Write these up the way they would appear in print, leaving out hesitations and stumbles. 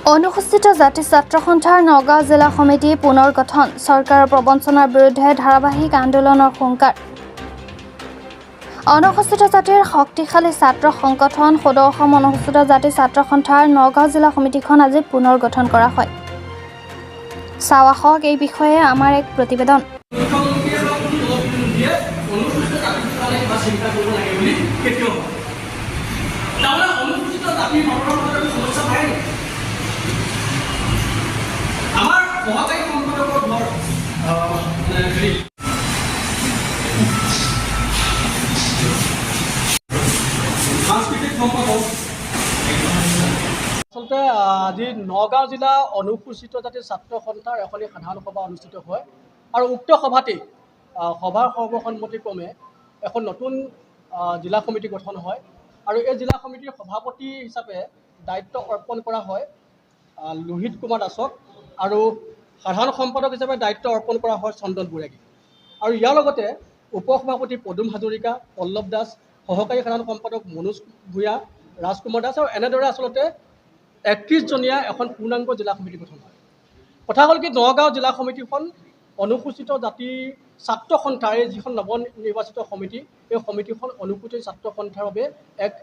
অনুসূচিত জাতি ছাত্ৰ সন্থাৰ নগাঁও জিলা সমিতি পুনৰ গঠন চৰকাৰৰ প্ৰবঞ্চনাৰ বিৰুদ্ধে ধাৰাবাহিক আন্দোলনৰ হুংকাৰ অনুসূচিত জাতিৰ শক্তিশালী ছাত্ৰ সংগঠন সদৌ অসম অনুসূচিত জাতি ছাত্ৰ সন্থাৰ নগাঁও জিলা সমিতিখন আজি পুনৰ গঠন কৰা হয়। চাওঁ আহক এই বিষয়ে আমাৰ এক প্ৰতিবেদন। আচলতে আজি নগাঁও জিলা অনুসূচিত জাতি ছাত্ৰ সন্থাৰ এখনি সাধাৰণ সভা অনুষ্ঠিত হয় আৰু উক্ত সভাতেই সভাৰ সৰ্বসন্মতিক্ৰমে এখন নতুন জিলা সমিতি গঠন হয় আৰু এই জিলা সমিতিৰ সভাপতি হিচাপে দায়িত্ব অৰ্পণ কৰা হয় লোহিত কুমাৰ দাসক আৰু সাধাৰণ সম্পাদক হিচাপে দায়িত্ব অৰ্পণ কৰা হয় চন্দন বুঢ়াগী আৰু ইয়াৰ লগতে উপসভাপতি পদুম হাজৰিকা পল্লৱ দাস সহকাৰী সাধাৰণ সম্পাদক মনোজ ভূঞা ৰাজকুমাৰ দাস আৰু এনেদৰে আচলতে 31জনীয়া এখন পূৰ্ণাংগ জিলা সমিতি গঠন হয়। কথা হ'ল কি নগাঁও জিলা সমিতিখন অনুসূচিত জাতি ছাত্ৰ সন্থাৰ যিখন নৱনিৰ্বাচিত সমিতি এই সমিতিখন অনুসূচিত ছাত্ৰ সন্থাৰ বাবে এক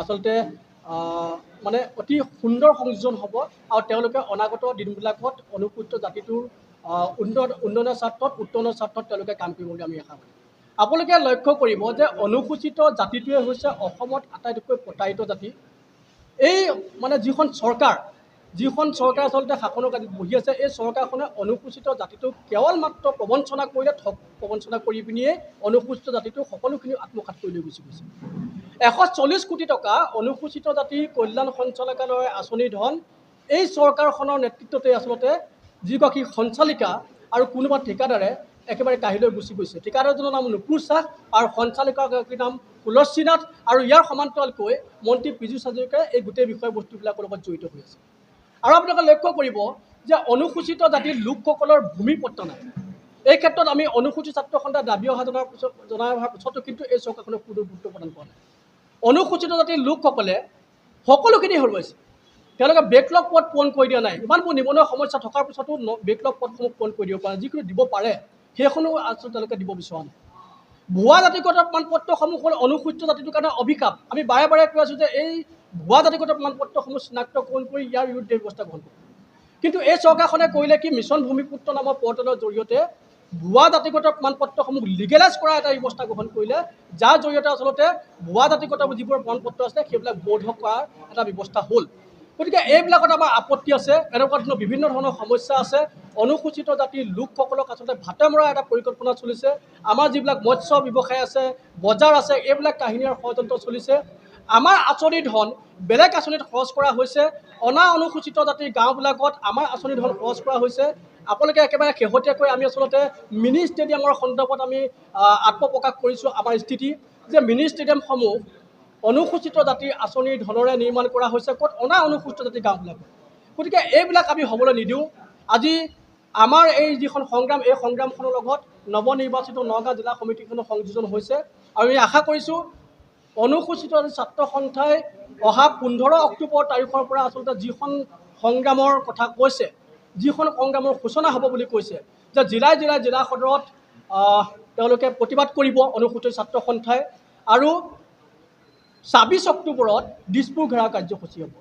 আচলতে মানে অতি সুন্দৰ সংযোজন হ'ব আৰু তেওঁলোকে অনাগত দিনবিলাকত অনুসূচিত জাতিটোৰ উন্নয়নৰ স্বাৰ্থত উত্তৰণৰ স্বাৰ্থত তেওঁলোকে কাম কৰিব বুলি আমি আশা কৰোঁ। আপোনালোকে লক্ষ্য কৰিব যে অনুসূচিত জাতিটোৱে হৈছে অসমত আটাইতকৈ প্ৰতাৰিত জাতি। এই মানে যিখন চৰকাৰ আচলতে শাসনৰ কাৰ্যত বহি আছে এই চৰকাৰখনে অনুসূচিত জাতিটোক কেৱল মাত্ৰ প্ৰবঞ্চনা কৰিলে প্ৰবঞ্চনা কৰি পিনিয়ে অনুসূচিত জাতিটোক সকলোখিনি আত্মসাৎ কৰি লৈ গুচি গৈছে। 140 কোটি টকা অনুসূচিত জাতি কল্যাণ সঞ্চালকালয়ৰ আঁচনিৰ ধন এই চৰকাৰখনৰ নেতৃত্বতে আচলতে যিগৰাকী সঞ্চালিকা আৰু কোনোবা ঠিকাদাৰে একেবাৰে কাঢ়ি লৈ গুচি গৈছে। ঠিকাদাৰজনৰ নাম নুপুৰ শ্বাহ আৰু সঞ্চালিকাগৰাকীৰ নাম তুলসী নাথ আৰু ইয়াৰ সমান্তৰালকৈ মন্ত্ৰী পীযুষ হাজৰিকাই এই গোটেই বিষয়বস্তুবিলাকৰ লগত জড়িত হৈ আছে। আৰু আপোনালোকে লক্ষ্য কৰিব যে অনুসূচিত জাতিৰ লোকসকলৰ ভূমিপত্ৰ নাই। এই ক্ষেত্ৰত আমি অনুসূচিত ছাত্ৰ সন্থাৰ দাবী জনাই অহাৰ পিছতো কিন্তু এই চৰকাৰখনে কোনো গুৰুত্ব প্ৰদান কৰা নাই। অনুসূচিত জাতিৰ লোকসকলে সকলোখিনি হেৰুৱাইছে। তেওঁলোকে বেকলগ পদ পূৰণ কৰি দিয়া নাই। ইমানবোৰ নিবনুৱা সমস্যা থকাৰ পিছতো বেকলগ পদসমূহ পূৰণ কৰি দিব পাৰে, যিকোনো দিব পাৰে সেইখনো আচলতে তেওঁলোকে দিব বিচৰা নাই। ভুৱা জাতিগত প্ৰমাণপত্ৰসমূহ হ'ল অনুসূচিত জাতিটোৰ কাৰণে অভিশাপ। আমি বাৰে বাৰে কৈ আছোঁ যে এই ভুৱা জাতিগত প্ৰমাণপত্ৰসমূহ চিনাক্তকৰণ কৰি ইয়াৰ বিৰুদ্ধে ব্যৱস্থা গ্ৰহণ কৰিব। কিন্তু এই চৰকাৰখনে কৰিলে কি মিছন ভূমিপুত্ৰ নামৰ পৰ্টেলৰ জৰিয়তে ভুৱা জাতিগত প্ৰমাণপত্ৰসমূহ লিগেলাইজ কৰা এটা ব্যৱস্থা গ্ৰহণ কৰিলে, যাৰ জৰিয়তে আচলতে ভুৱা জাতিগত যিবোৰ প্ৰমাণপত্ৰ আছে সেইবিলাক বৈধ কৰাৰ এটা ব্যৱস্থা হ'ল। গতিকে এইবিলাকত আমাৰ আপত্তি আছে। এনেকুৱা ধৰণৰ বিভিন্ন ধৰণৰ সমস্যা আছে। অনুসূচিত জাতিৰ লোকসকলক আচলতে ভাতে মৰা এটা পৰিকল্পনা চলিছে। আমাৰ যিবিলাক মৎস্য ব্যৱসায় আছে, বজাৰ আছে, এইবিলাক কাহিনীৰ ষড়যন্ত্ৰ চলিছে। আমাৰ আঁচনিৰ ধন বেলেগ আঁচনিত খৰচ কৰা হৈছে। অনা অনুসূচিত জাতিৰ গাঁওবিলাকত আমাৰ আঁচনিৰ ধন খৰচ কৰা হৈছে। আপোনালোকে একেবাৰে শেহতীয়াকৈ আমি আচলতে মিনি ষ্টেডিয়ামৰ সন্দৰ্ভত আমি আত্মপ্ৰকাশ কৰিছোঁ আমাৰ স্থিতি যে মিনি ষ্টেডিয়ামসমূহ অনুসূচিত জাতিৰ আঁচনিৰ ধনেৰে নিৰ্মাণ কৰা হৈছে ক'ত অনা অনুসূচিত জাতিৰ গাঁওবিলাকত। গতিকে এইবিলাক আমি হ'বলৈ নিদিওঁ। আজি আমাৰ এই যিখন সংগ্ৰাম এই সংগ্ৰামখনৰ লগত নৱনিৰ্বাচিত নগাঁও জিলা সমিতিখনৰ সংযোজন হৈছে আৰু আমি আশা কৰিছোঁ অনুসূচিত ছাত্ৰ সন্থাই অহা 15 অক্টোবৰ তাৰিখৰ পৰা আচলতে যিখন সংগ্ৰামৰ কথা কৈছে, যিখন সংগ্ৰামৰ সূচনা হ'ব বুলি কৈছে যে জিলাই জিলা সদৰত তেওঁলোকে প্ৰতিবাদ কৰিব অনুসূচিত ছাত্ৰ সন্থাই আৰু 26 অক্টোবৰত দিছপুৰ ঘেৰাও কাৰ্যসূচী হ'ব।